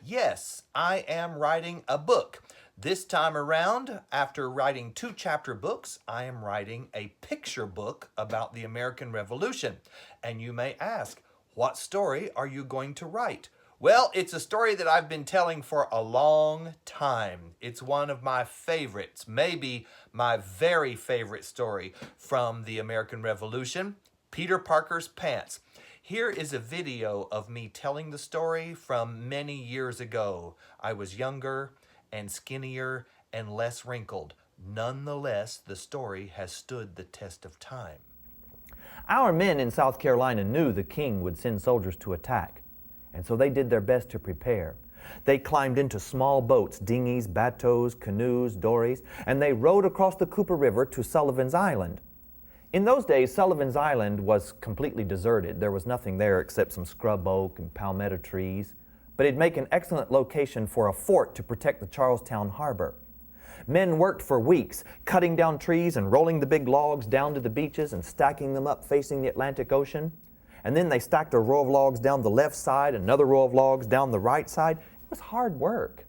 Yes, I am writing a book. This time around, after writing 2-chapter books, I am writing a picture book about the American Revolution. And you may ask, what story are you going to write? Well, it's a story that I've been telling for a long time. It's one of my favorites, maybe my very favorite story from the American Revolution, Peter Parker's Pants. Here is a video of me telling the story from many years ago. I was younger and skinnier and less wrinkled. Nonetheless, the story has stood the test of time. Our men in South Carolina knew the king would send soldiers to attack, and so they did their best to prepare. They climbed into small boats, dinghies, bateaus, canoes, dories, and they rowed across the Cooper River to Sullivan's Island. In those days, Sullivan's Island was completely deserted. There was nothing there except some scrub oak and palmetto trees, but it'd make an excellent location for a fort to protect the Charlestown harbor. Men worked for weeks, cutting down trees and rolling the big logs down to the beaches and stacking them up facing the Atlantic Ocean. And then they stacked a row of logs down the left side, another row of logs down the right side. It was hard work.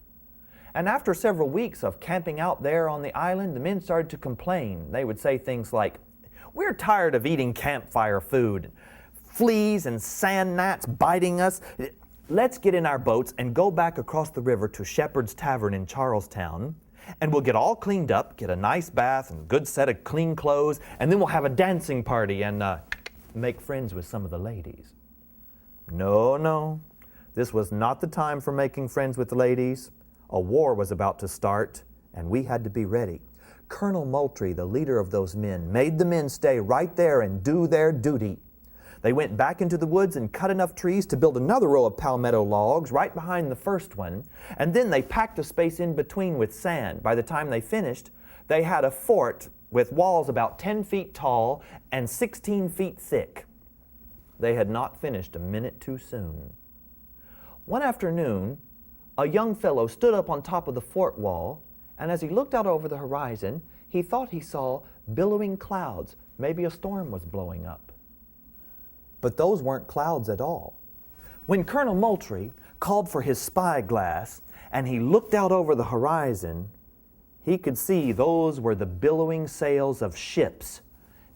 And after several weeks of camping out there on the island, the men started to complain. They would say things like, "We're tired of eating campfire food. Fleas and sand gnats biting us. Let's get in our boats and go back across the river to Shepherd's Tavern in Charlestown, and we'll get all cleaned up, get a nice bath and a good set of clean clothes, and then we'll have a dancing party and make friends with some of the ladies." No, this was not the time for making friends with the ladies. A war was about to start, and we had to be ready. Colonel Moultrie, the leader of those men, made the men stay right there and do their duty. They went back into the woods and cut enough trees to build another row of palmetto logs right behind the first one, and then they packed a space in between with sand. By the time they finished, they had a fort with walls about 10 feet tall and 16 feet thick. They had not finished a minute too soon. One afternoon, a young fellow stood up on top of the fort wall, and as he looked out over the horizon, he thought he saw billowing clouds. Maybe a storm was blowing up. But those weren't clouds at all. When Colonel Moultrie called for his spyglass and he looked out over the horizon, he could see those were the billowing sails of ships.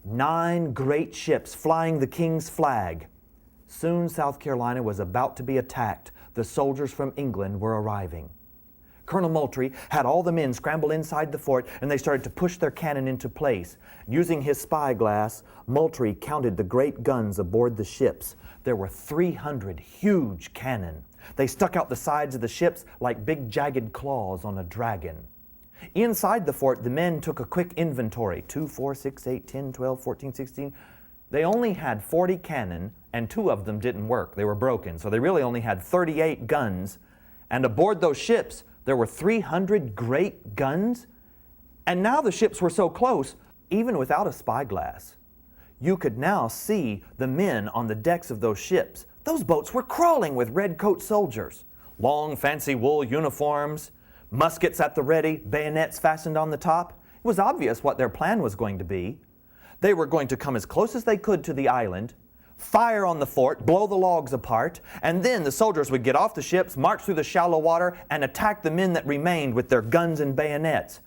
9 great ships flying the king's flag. Soon South Carolina was about to be attacked. The soldiers from England were arriving. Colonel Moultrie had all the men scramble inside the fort, and they started to push their cannon into place. Using his spyglass, Moultrie counted the great guns aboard the ships. There were 300 huge cannon. They stuck out the sides of the ships like big jagged claws on a dragon. Inside the fort, the men took a quick inventory. 2, 4, 6, 8, 10, 12, 14, 16. They only had 40 cannon, and 2 of them didn't work. They were broken, so they really only had 38 guns. And aboard those ships, there were 300 great guns, and now the ships were so close, even without a spyglass, you could now see the men on the decks of those ships. Those boats were crawling with red-coat soldiers. Long, fancy wool uniforms, muskets at the ready, bayonets fastened on the top. It was obvious what their plan was going to be. They were going to come as close as they could to the island, fire on the fort, blow the logs apart, and then the soldiers would get off the ships, march through the shallow water, and attack the men that remained with their guns and bayonets.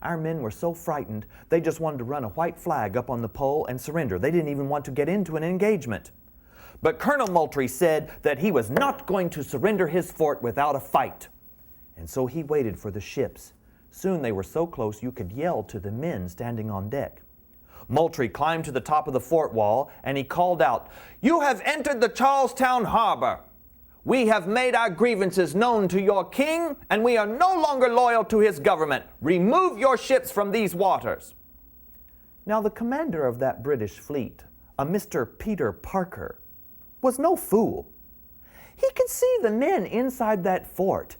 Our men were so frightened, they just wanted to run a white flag up on the pole and surrender. They didn't even want to get into an engagement. But Colonel Moultrie said that he was not going to surrender his fort without a fight. And so he waited for the ships. Soon they were so close you could yell to the men standing on deck. Moultrie climbed to the top of the fort wall, and he called out, "You have entered the Charlestown harbor. We have made our grievances known to your king, and we are no longer loyal to his government. Remove your ships from these waters." Now the commander of that British fleet, a Mr. Peter Parker, was no fool. He could see the men inside that fort.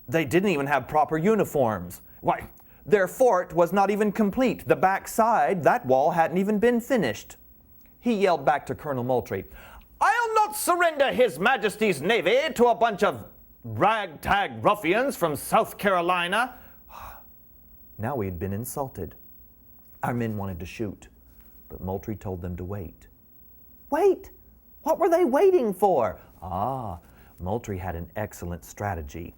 They didn't even have proper uniforms. Why, their fort was not even complete. The back side, that wall hadn't even been finished. He yelled back to Colonel Moultrie, "I'll not surrender His Majesty's Navy to a bunch of ragtag ruffians from South Carolina." Now we had been insulted. Our men wanted to shoot, but Moultrie told them to wait. Wait? What were they waiting for? Moultrie had an excellent strategy.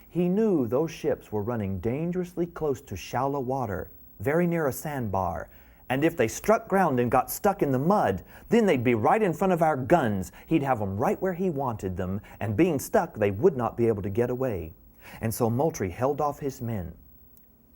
He knew those ships were running dangerously close to shallow water, very near a sandbar, and if they struck ground and got stuck in the mud, then they'd be right in front of our guns. He'd have them right where he wanted them, and being stuck, they would not be able to get away. And so Moultrie held off his men.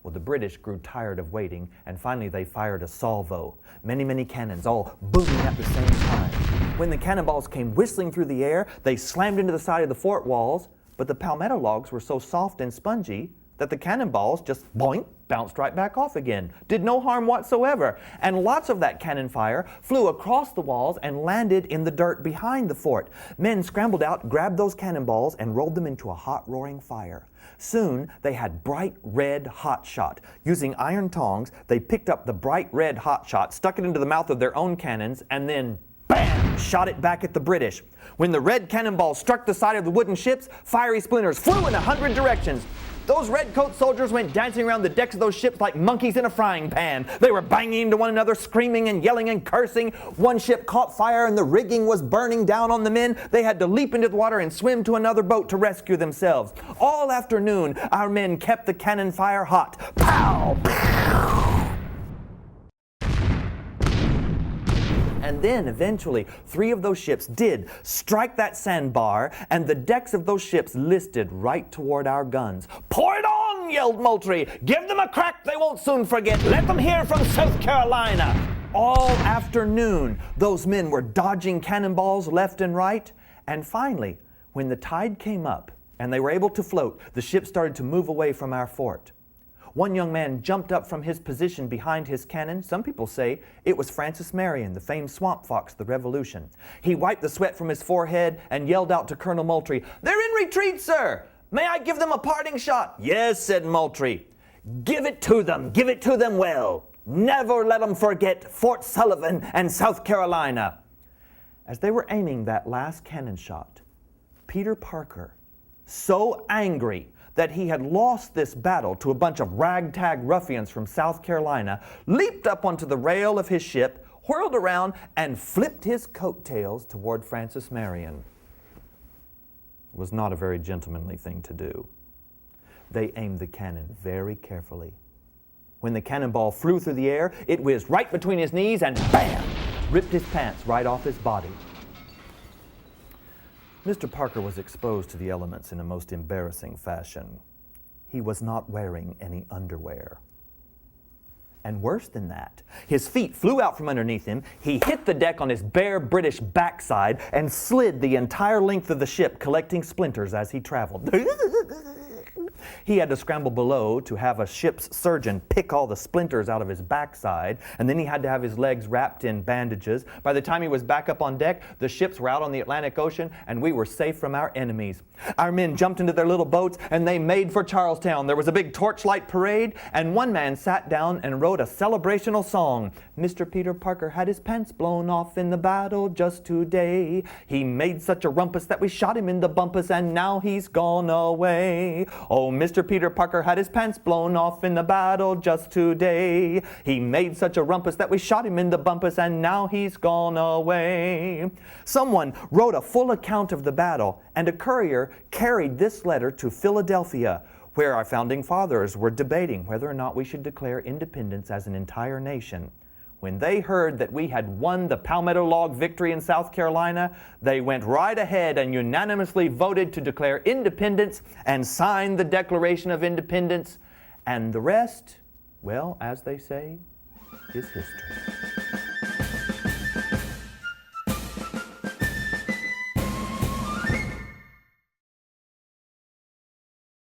Well, the British grew tired of waiting, and finally they fired a salvo. Many cannons, all booming at the same time. When the cannonballs came whistling through the air, they slammed into the side of the fort walls, but the palmetto logs were so soft and spongy that the cannonballs just boink, bounced right back off again. Did no harm whatsoever. And lots of that cannon fire flew across the walls and landed in the dirt behind the fort. Men scrambled out, grabbed those cannonballs, and rolled them into a hot roaring fire. Soon they had bright red hot shot. Using iron tongs, they picked up the bright red hot shot, stuck it into the mouth of their own cannons, and then bam! Shot it back at the British. When the red cannonballs struck the side of the wooden ships, fiery splinters flew in 100 directions. Those redcoat soldiers went dancing around the decks of those ships like monkeys in a frying pan. They were banging into one another, screaming and yelling and cursing. One ship caught fire and the rigging was burning down on the men. They had to leap into the water and swim to another boat to rescue themselves. All afternoon, our men kept the cannon fire hot. Pow! Pow! And then, eventually, 3 of those ships did strike that sandbar, and the decks of those ships listed right toward our guns. "Pour it on!" yelled Moultrie. "Give them a crack they won't soon forget. Let them hear from South Carolina." All afternoon, those men were dodging cannonballs left and right. And finally, when the tide came up and they were able to float, the ship started to move away from our fort. One young man jumped up from his position behind his cannon. Some people say it was Francis Marion, the famed swamp fox of the Revolution. He wiped the sweat from his forehead and yelled out to Colonel Moultrie, "They're in retreat, sir! May I give them a parting shot?" "Yes," said Moultrie. Give it to them well. Never let them forget Fort Sullivan and South Carolina." As they were aiming that last cannon shot, Peter Parker, so angry that he had lost this battle to a bunch of ragtag ruffians from South Carolina, leaped up onto the rail of his ship, whirled around, and flipped his coattails toward Francis Marion. It was not a very gentlemanly thing to do. They aimed the cannon very carefully. When the cannonball flew through the air, it whizzed right between his knees and bam! Ripped his pants right off his body. Mr. Parker was exposed to the elements in a most embarrassing fashion. He was not wearing any underwear. And worse than that, his feet flew out from underneath him, he hit the deck on his bare British backside, and slid the entire length of the ship, collecting splinters as he traveled. He had to scramble below to have a ship's surgeon pick all the splinters out of his backside, and then he had to have his legs wrapped in bandages. By the time he was back up on deck, the ships were out on the Atlantic Ocean, and we were safe from our enemies. Our men jumped into their little boats, and they made for Charlestown. There was a big torchlight parade, and one man sat down and wrote a celebrational song. "Mr. Peter Parker had his pants blown off in the battle just today. He made such a rumpus that we shot him in the bumpus, and now he's gone away. Oh, Mr. Peter Parker had his pants blown off in the battle just today. He made such a rumpus that we shot him in the bumpus, and now he's gone away." Someone wrote a full account of the battle, and a courier carried this letter to Philadelphia, where our founding fathers were debating whether or not we should declare independence as an entire nation. When they heard that we had won the Palmetto Log victory in South Carolina, they went right ahead and unanimously voted to declare independence and sign the Declaration of Independence. And the rest, well, as they say, is history.